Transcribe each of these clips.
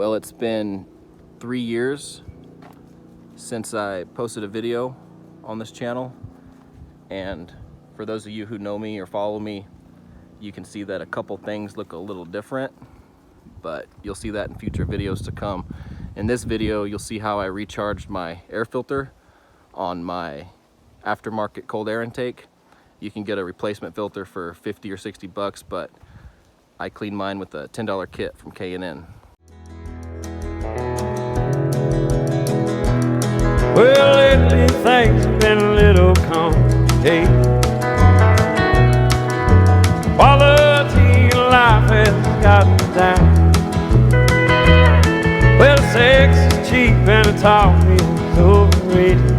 Well, it's been 3 years since I posted a video on this channel, and for those of you who know me or follow me, you can see that a couple things look a little different, but you'll see that in future videos to come. In this video, you'll see how I recharged my air filter on my aftermarket cold air intake. You can get a replacement filter for 50 or 60 bucks, but I cleaned mine with a $10 kit from K&N. Well, lately things have been a little complicated. Quality of life has gotten down. Well, sex is cheap and the talk is overrated.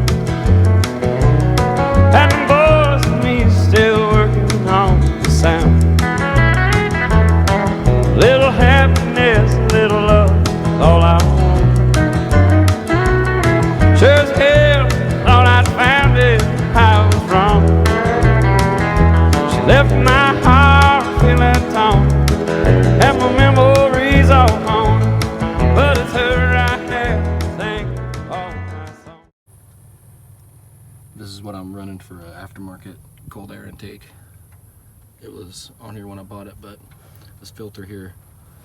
And the boys and me still working on the sound. Little happiness, little love is all I want. Sure as hell thought I'd found it, I was wrong. She left my heart feeling torn, and my memories all gone. But it's her I have to thank for all my songs. This is what I'm running for an aftermarket cold air intake. It was on here when I bought it, but this filter here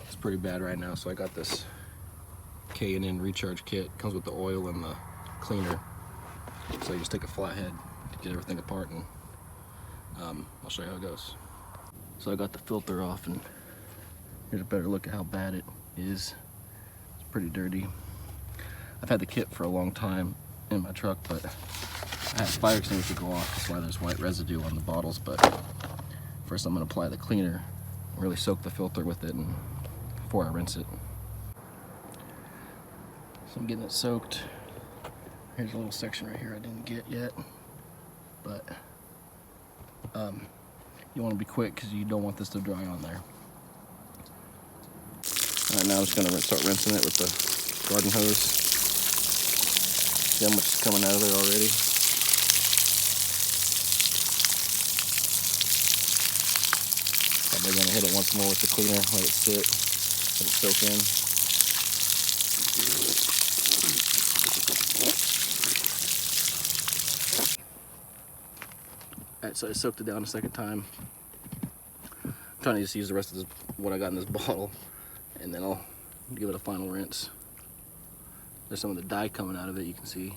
is pretty bad right now, so I got this K&N recharge kit. Comes with the oil and the cleaner, so you just take a flathead to get everything apart, and I'll show you how it goes. So I got the filter off, and here's a better look at how bad it is. It's pretty dirty. I've had the kit for a long time in my truck, but I had fire extinguisher go off. That's why there's white residue on the bottles. But first I'm going to apply the cleaner, really soak the filter with it, and before I rinse it. So I'm getting it soaked. Here's a little section right here I didn't get yet, but you want to be quick because you don't want this to dry on there. Alright, now I'm just going to start rinsing it with the garden hose. See how much is coming out of there already? Probably going to hit it once more with the cleaner, let it sit, let it soak in. Alright, so I soaked it down a second time. I'm trying to just use the rest of this, what I got in this bottle, and then I'll give it a final rinse. There's some of the dye coming out of it, you can see.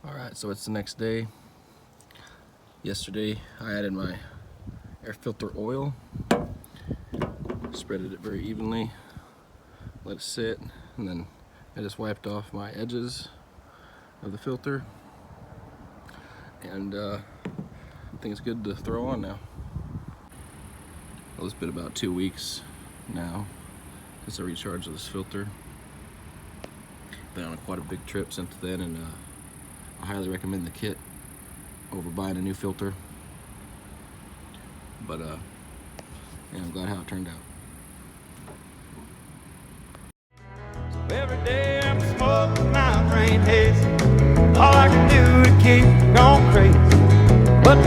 Alright, so it's the next day. Yesterday I added my air filter oil, spreaded it very evenly, let it sit, and then I just wiped off my edges of the filter, and I think it's good to throw on now. Well, it's been about 2 weeks now since I recharged this filter. Been on quite a big trip since then, and I highly recommend the kit over buying a new filter. But yeah, I'm glad how it turned out. Every day I'm smoking my brain haze. All I can do is keep going crazy. But